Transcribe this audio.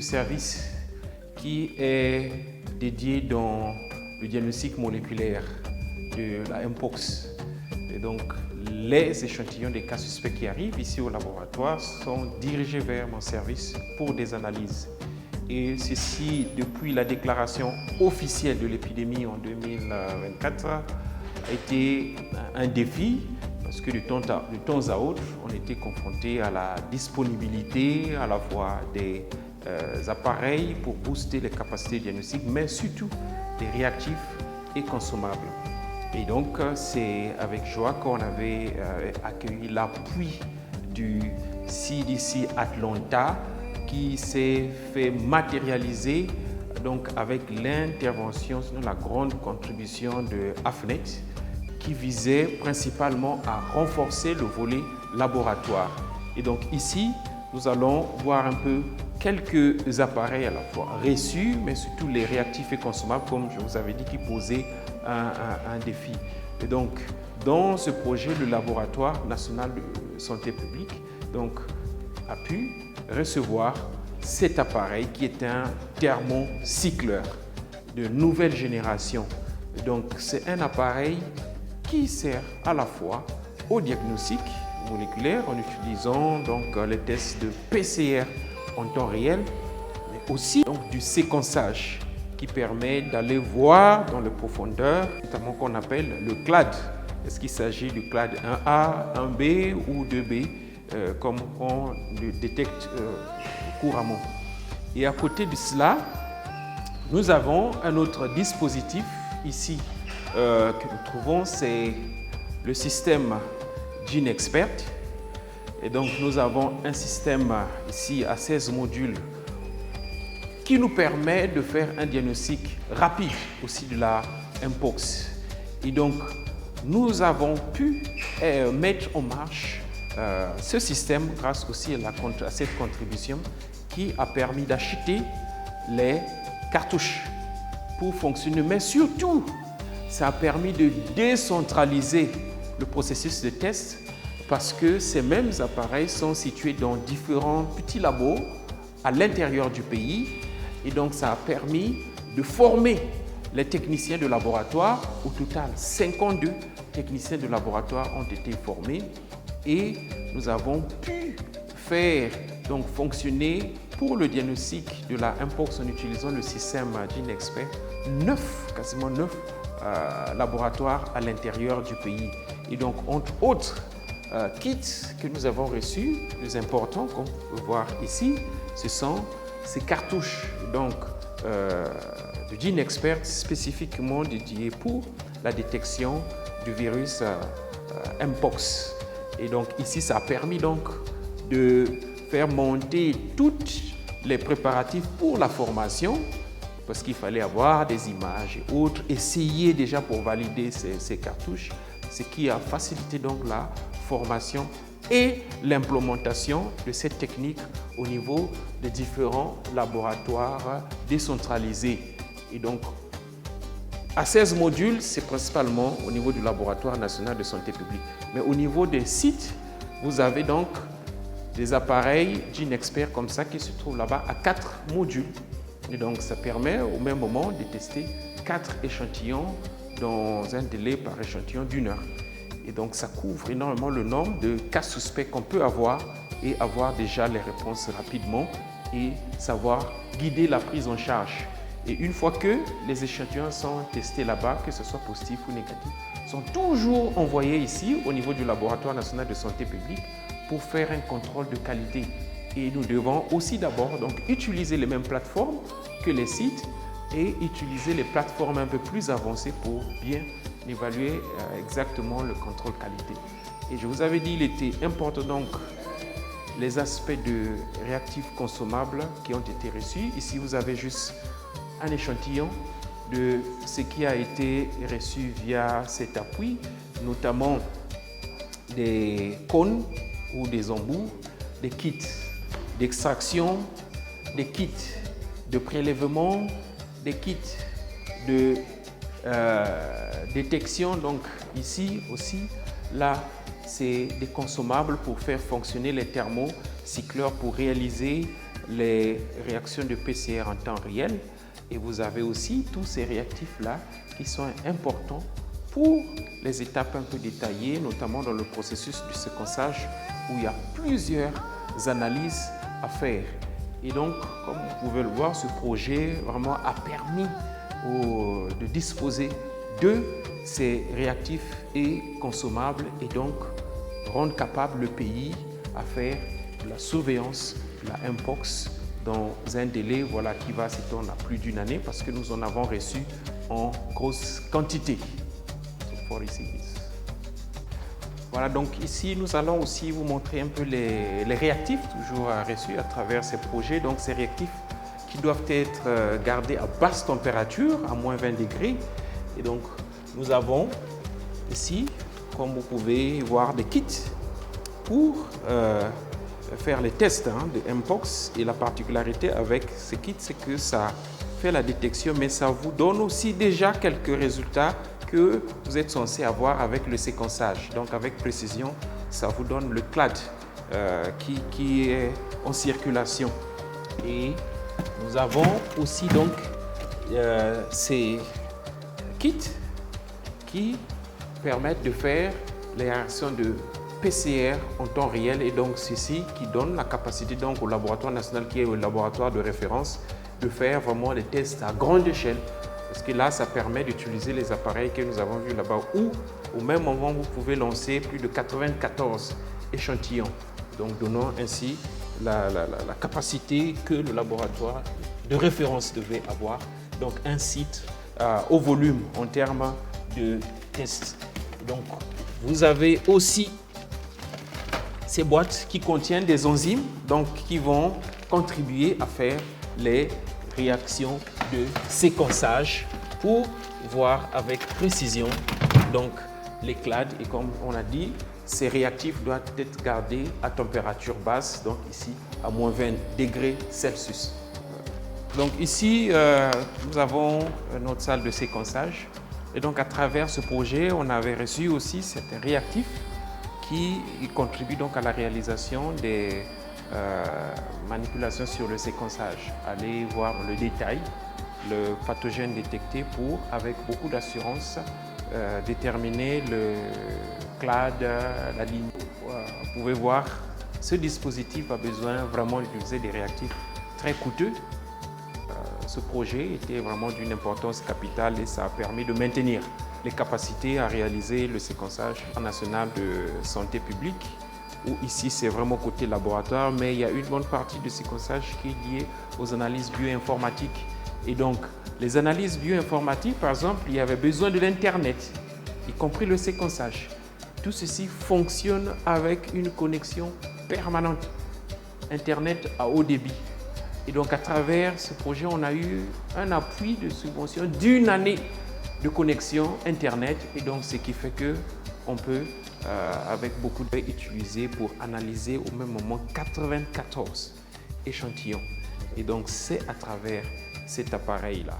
service qui est dédié dans le diagnostic moléculaire de la Mpox. Et donc, les échantillons des cas suspects qui arrivent ici au laboratoire sont dirigés vers mon service pour des analyses. Et ceci, depuis la déclaration officielle de l'épidémie en 2024, a été un défi parce que de temps à autre, on était confronté à la disponibilité à la fois des appareils pour booster les capacités diagnostiques, mais surtout des réactifs et consommables. Et donc, c'est avec joie qu'on avait accueilli l'appui du CDC Atlanta qui s'est fait matérialiser donc, avec l'intervention, la grande contribution de AFNET qui visait principalement à renforcer le volet laboratoire. Et donc ici, nous allons voir un peu quelques appareils à la fois reçus, mais surtout les réactifs et consommables, comme je vous avais dit, qui posaient un défi. Et donc, dans ce projet, le Laboratoire national de santé publique donc, a pu recevoir cet appareil qui est un thermocycleur de nouvelle génération. Et donc, c'est un appareil qui sert à la fois au diagnostic moléculaire en utilisant donc, les tests de PCR en temps réel, mais aussi donc, du séquençage qui permet d'aller voir dans les profondeurs, notamment qu'on appelle le CLAD. Est-ce qu'il s'agit du CLAD 1A, 1B ou 2B, comme on le détecte couramment. Et à côté de cela, nous avons un autre dispositif ici que nous trouvons, c'est le système GeneXpert. Et donc nous avons un système ici à 16 modules qui nous permet de faire un diagnostic rapide aussi de la Mpox. Et donc nous avons pu mettre en marche ce système grâce aussi à cette contribution qui a permis d'acheter les cartouches pour fonctionner, mais surtout ça a permis de décentraliser le processus de test parce que ces mêmes appareils sont situés dans différents petits labos à l'intérieur du pays et donc ça a permis de former les techniciens de laboratoire. Au total, 52 techniciens de laboratoire ont été formés et nous avons pu faire donc fonctionner pour le diagnostic de la Mpox en utilisant le système GeneXpert, quasiment 9 laboratoires à l'intérieur du pays. Et donc, entre autres kits que nous avons reçus, les importants qu'on peut voir ici, ce sont ces cartouches donc, de GeneXpert spécifiquement dédiées pour la détection du virus Mpox. Et donc ici, ça a permis donc de faire monter tous les préparatifs pour la formation, parce qu'il fallait avoir des images et autres, essayer déjà pour valider ces cartouches, ce qui a facilité donc la formation et l'implémentation de cette technique au niveau des différents laboratoires décentralisés. Et donc, à 16 modules, c'est principalement au niveau du laboratoire national de santé publique. Mais au niveau des sites, vous avez donc des appareils GeneXpert comme ça qui se trouvent là-bas à 4 modules. Et donc, ça permet au même moment de tester 4 échantillons dans un délai par échantillon d'1 heure. Et donc, ça couvre énormément le nombre de cas suspects qu'on peut avoir et avoir déjà les réponses rapidement et savoir guider la prise en charge. Et une fois que les échantillons sont testés là-bas, que ce soit positif ou négatif, sont toujours envoyés ici au niveau du laboratoire national de santé publique pour faire un contrôle de qualité. Et nous devons aussi d'abord donc utiliser les mêmes plateformes que les sites et utiliser les plateformes un peu plus avancées pour bien évaluer exactement le contrôle qualité. Et je vous avais dit, il était important donc les aspects de réactifs consommables qui ont été reçus. Ici, vous avez juste un échantillon de ce qui a été reçu via cet appui, notamment des cônes ou des embouts, des kits d'extraction, des kits de prélèvement, des kits de détection. Donc ici aussi, là, c'est des consommables pour faire fonctionner les thermocycleurs pour réaliser les réactions de PCR en temps réel et vous avez aussi tous ces réactifs-là qui sont importants pour les étapes un peu détaillées, notamment dans le processus du séquençage où il y a plusieurs analyses à faire. Et donc, comme vous pouvez le voir, ce projet vraiment a permis de disposer de ces réactifs et consommables et donc rendre capable le pays à faire de la surveillance de la Mpox dans un délai qui va s'étendre à plus d'une année parce que nous en avons reçu en grosse quantité. Voilà, donc ici nous allons aussi vous montrer un peu les réactifs toujours reçus à travers ces projets. Donc ces réactifs qui doivent être gardés à basse température, à moins 20 degrés. Et donc nous avons ici, comme vous pouvez voir, des kits pour faire les tests de Mpox. Et la particularité avec ces kits, c'est que ça fait la détection, mais ça vous donne aussi déjà quelques résultats que vous êtes censé avoir avec le séquençage. Donc avec précision, ça vous donne le clade qui est en circulation. Et nous avons aussi donc ces kits qui permettent de faire les réactions de PCR en temps réel et donc ceci qui donne la capacité donc au laboratoire national qui est le laboratoire de référence de faire vraiment des tests à grande échelle. Parce que là, ça permet d'utiliser les appareils que nous avons vus là-bas où, au même moment, vous pouvez lancer plus de 94 échantillons. Donc, donnant ainsi la capacité que le laboratoire de référence devait avoir. Donc, un site au volume en termes de tests. Donc, vous avez aussi ces boîtes qui contiennent des enzymes donc, qui vont contribuer à faire les réactions de séquençage pour voir avec précision donc les clades et comme on a dit, ces réactifs doivent être gardés à température basse, donc ici à moins 20 degrés Celsius. Donc ici, nous avons notre salle de séquençage et donc à travers ce projet, on avait reçu aussi certains réactifs qui contribuent donc à la réalisation des manipulations sur le séquençage. Allez voir dans le détail le pathogène détecté pour, avec beaucoup d'assurance, déterminer le clade, la ligne. Vous pouvez voir, ce dispositif a besoin vraiment d'utiliser des réactifs très coûteux. Ce projet était vraiment d'une importance capitale et ça a permis de maintenir les capacités à réaliser le séquençage national de santé publique. Où ici c'est vraiment côté laboratoire, mais il y a une bonne partie du séquençage qui est liée aux analyses bioinformatiques. Et donc, les analyses bioinformatiques, par exemple, il y avait besoin de l'Internet, y compris le séquençage. Tout ceci fonctionne avec une connexion permanente, Internet à haut débit. Et donc, à travers ce projet, on a eu un appui de subvention d'une année de connexion Internet. Et donc, ce qui fait qu'on peut avec beaucoup d'utiliser pour analyser au même moment 94 échantillons. Et donc, c'est à travers cet appareil-là